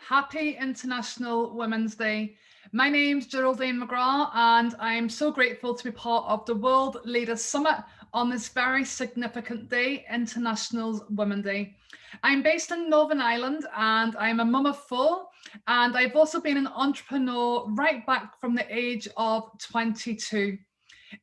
Happy International Women's Day. My name's Geraldine McGrath, and I'm so grateful to be part of the World Leaders Summit on this very significant day, International Women's Day. I'm based in Northern Ireland, and I'm a mum of four, and I've also been an entrepreneur right back from the age of 22.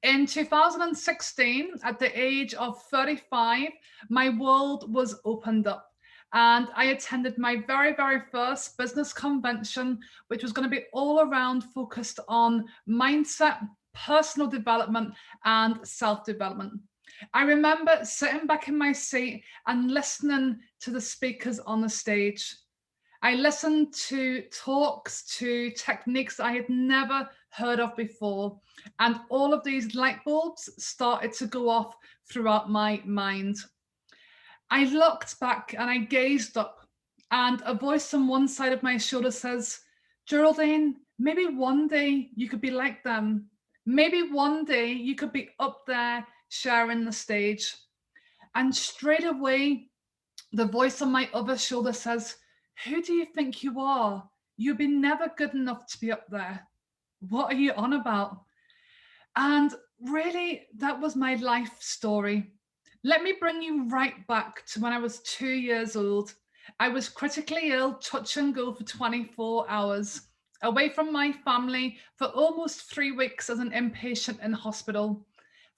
In 2016, at the age of 35, my world was opened up. And I attended my very first business convention, which was going to be all around focused on mindset, personal development, and self-development. I remember sitting back in my seat and listening to the speakers on the stage. I listened to talks, to techniques I had never heard of before. And all of these light bulbs started to go off throughout my mind. I looked back and I gazed up, and a voice on one side of my shoulder says, Geraldine, maybe one day you could be like them. Maybe one day you could be up there sharing the stage. And straight away, the voice on my other shoulder says, who do you think you are? You'll be never good enough to be up there. What are you on about? And really, that was my life story. Let me bring you right back to when I was 2 years old. I was critically ill, touch and go for 24 hours, away from my family for almost 3 weeks as an inpatient in hospital.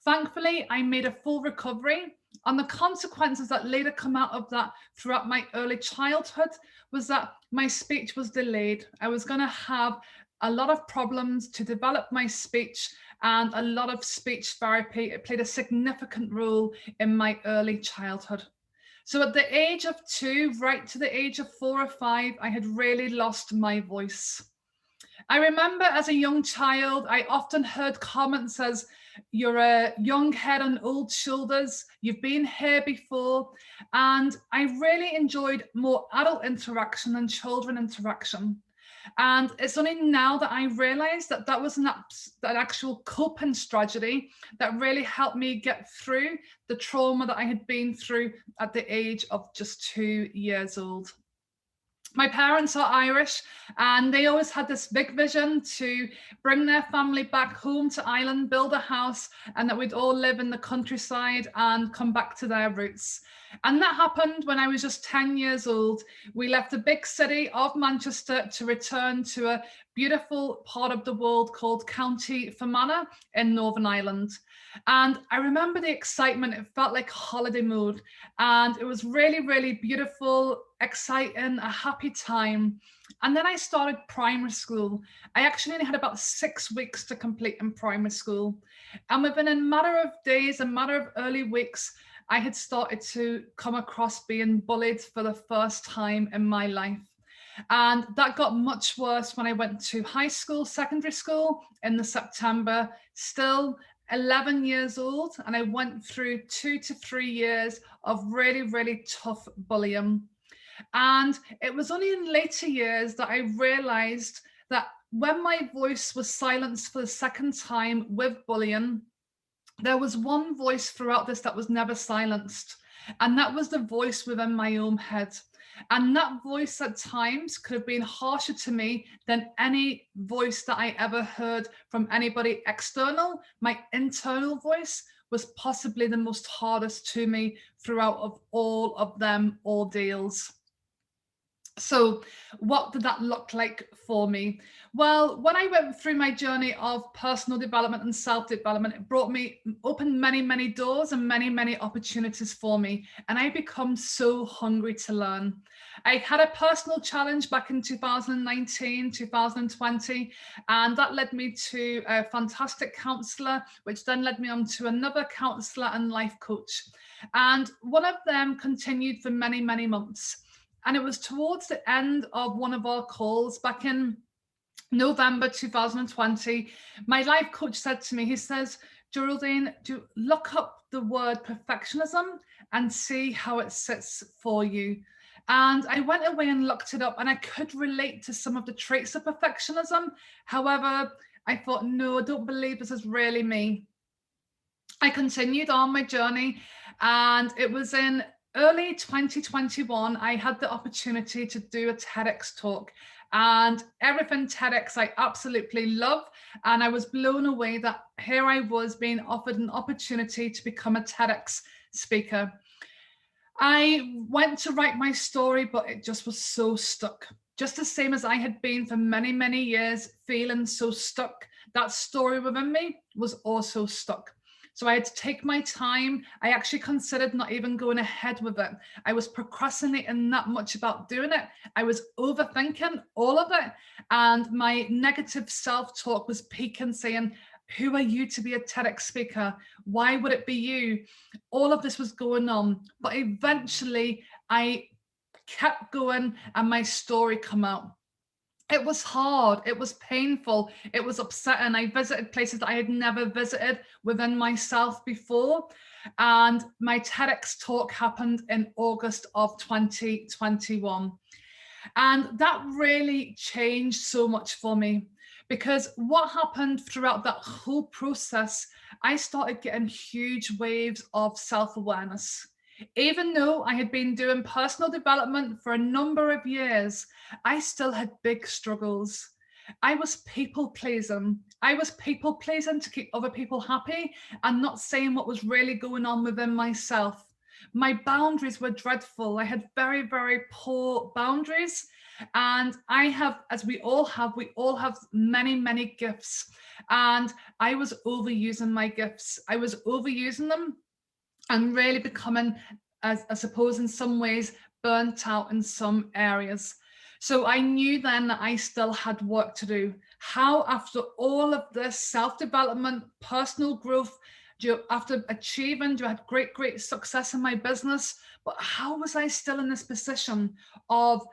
Thankfully, I made a full recovery, and the consequences that later come out of that throughout my early childhood was that my speech was delayed. I was going to have a lot of problems to develop my speech, and a lot of speech therapy. It played a significant role in my early childhood. So at the age of 2, right to the age of 4 or 5, I had really lost my voice. I remember as a young child, I often heard comments as, you're a young head on old shoulders, you've been here before. And I really enjoyed more adult interaction than children interaction. And it's only now that I realized that that was an actual coping strategy that really helped me get through the trauma that I had been through at the age of just 2 years old. My parents are Irish, and they always had this big vision to bring their family back home to Ireland, build a house, and that we'd all live in the countryside and come back to their roots. And that happened when I was just 10 years old. We left the big city of Manchester to return to a beautiful part of the world called County Fermanagh in Northern Ireland. And I remember the excitement. It felt like holiday mode, and it was really beautiful, exciting, a happy time. And then I started primary school. I actually only had about 6 weeks to complete in primary school. And within a matter of days, a matter of early weeks, I had started to come across being bullied for the first time in my life. And that got much worse when I went to high school, secondary school in the September, still 11 years old. And I went through 2 to 3 years of really tough bullying. And it was only in later years that I realized that when my voice was silenced for the second time with bullying, there was one voice throughout this that was never silenced. And that was the voice within my own head. And that voice at times could have been harsher to me than any voice that I ever heard from anybody external. My internal voice was possibly the most hardest to me throughout of all of them ordeals. So what did that look like for me? Well, when I went through my journey of personal development and self-development, it opened many doors and many opportunities for me. And I become so hungry to learn. I had a personal challenge back in 2019, 2020, and that led me to a fantastic counselor, which then led me on to another counselor and life coach. And one of them continued for many months. And it was towards the end of one of our calls back in November 2020, my life coach said to me, he says, Geraldine, do look up the word perfectionism and see how it sits for you. And I went away and looked it up, and I could relate to some of the traits of perfectionism. However, I thought, no, I don't believe this is really me. I continued on my journey, and it was in early 2021, I had the opportunity to do a TEDx talk, and everything TEDx I absolutely love. And I was blown away that here I was being offered an opportunity to become a TEDx speaker. I went to write my story, but it just was so stuck. Just the same as I had been for many, many years, feeling so stuck. That story within me was also stuck. So I had to take my time. I actually considered not even going ahead with it. I was procrastinating that much about doing it. I was overthinking all of it. And my negative self-talk was peaking, saying, who are you to be a TEDx speaker? Why would it be you? All of this was going on. But eventually I kept going and my story come out. It was hard, it was painful, it was upsetting. I visited places that I had never visited within myself before. And my TEDx talk happened in August of 2021. And that really changed so much for me, because what happened throughout that whole process, I started getting huge waves of self-awareness. Even though I had been doing personal development for a number of years, I still had big struggles. I was people pleasing. I was people pleasing to keep other people happy and not saying what was really going on within myself. My boundaries were dreadful. I had very, very poor boundaries. And I have, as we all have many, many gifts. And I was overusing my gifts. I was overusing them and really becoming, as I suppose in some ways, burnt out in some areas. So I knew then that I still had work to do. How, after all of this self-development, personal growth, after achieving, I had great, great success in my business, but how was I still in this position of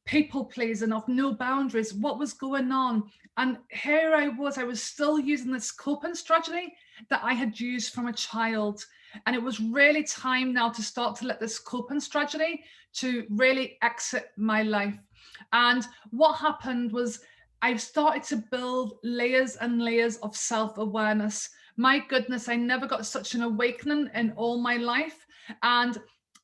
people pleasing, of no boundaries? What was going on? And here I was still using this coping strategy that I had used from a child. And it was really time now to start to let this coping strategy to really exit my life. And what happened was I started to build layers and layers of self-awareness. My goodness, I never got such an awakening in all my life. And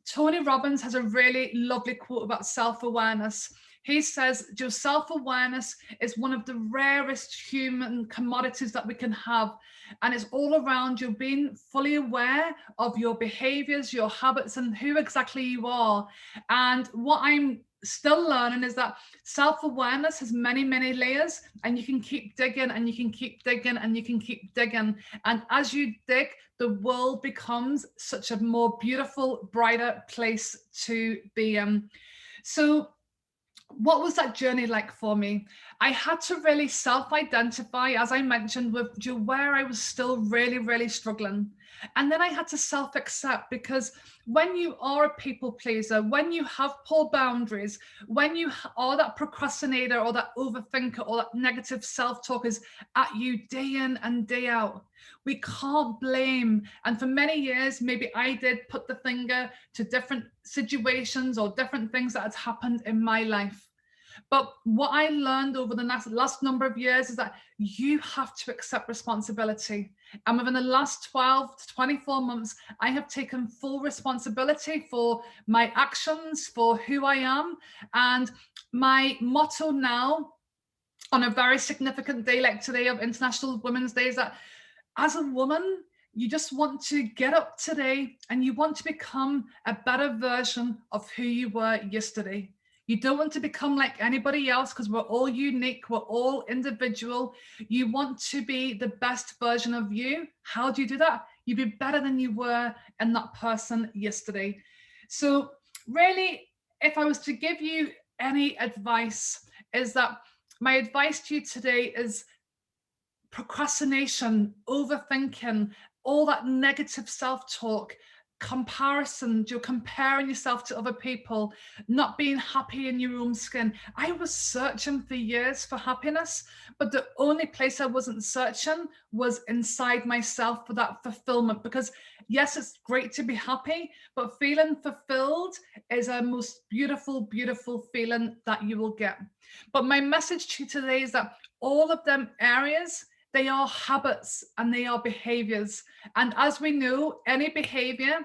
Tony Robbins has a really lovely quote about self-awareness. He says, your self-awareness is one of the rarest human commodities that we can have. And it's all around you being fully aware of your behaviors, your habits, and who exactly you are. And what I'm still learning is that self-awareness has many, many layers, and you can keep digging and you can keep digging and you can keep digging. And as you dig, the world becomes such a more beautiful, brighter place to be in. So what was that journey like for me? I had to really self-identify, as I mentioned, with where I was still really, really struggling. And then I had to self-accept, because when you are a people pleaser, when you have poor boundaries, when you are that procrastinator or that overthinker or that negative self-talk is at you day in and day out, we can't blame. And for many years, maybe I did put the finger to different situations or different things that had happened in my life. But what I learned over the last number of years is that you have to accept responsibility. And within the last 12 to 24 months, I have taken full responsibility for my actions, for who I am. And my motto now, on a very significant day like today of International Women's Day, is that as a woman, you just want to get up today and you want to become a better version of who you were yesterday. You don't want to become like anybody else, because we're all unique, we're all individual. You want to be the best version of you. How do you do that? You be better than you were in that person yesterday. So really, if I was to give you any advice, is that my advice to you today is procrastination, overthinking, all that negative self-talk, comparison, you're comparing yourself to other people, not being happy in your own skin. I was searching for years for happiness, but the only place I wasn't searching was inside myself for that fulfillment. Because yes, it's great to be happy, but feeling fulfilled is a most beautiful, beautiful feeling that you will get. But my message to you today is that all of them areas, they are habits and they are behaviors. And as we know, any behavior,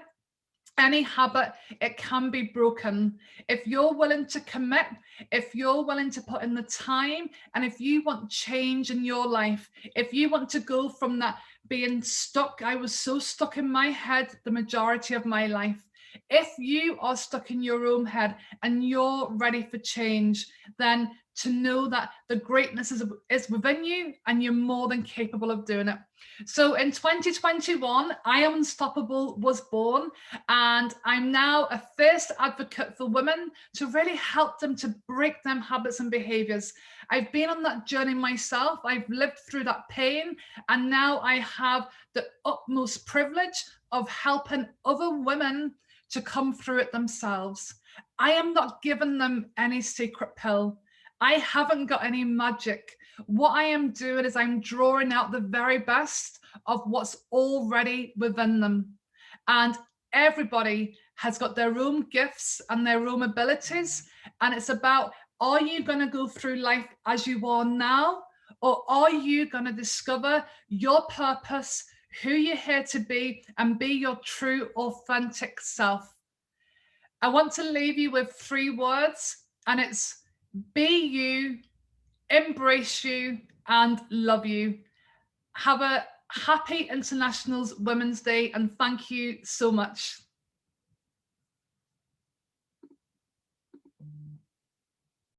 Any habit, it can be broken. If you're willing to commit, if you're willing to put in the time, and if you want change in your life, if you want to go from that being stuck, I was so stuck in my head the majority of my life. If you are stuck in your own head and you're ready for change, then to know that the greatness is within you and you're more than capable of doing it. So in 2021, I Am Unstoppable was born, and I'm now a first advocate for women to really help them to break them habits and behaviors. I've been on that journey myself. I've lived through that pain, and now I have the utmost privilege of helping other women to come through it themselves. I am not giving them any secret pill. I haven't got any magic. What I am doing is I'm drawing out the very best of what's already within them. And everybody has got their own gifts and their own abilities. And it's about, are you going to go through life as you are now? Or are you going to discover your purpose, who you're here to be, and be your true, authentic self? I want to leave you with 3 words, and it's be you, embrace you, and love you. Have a happy International Women's Day, and thank you so much.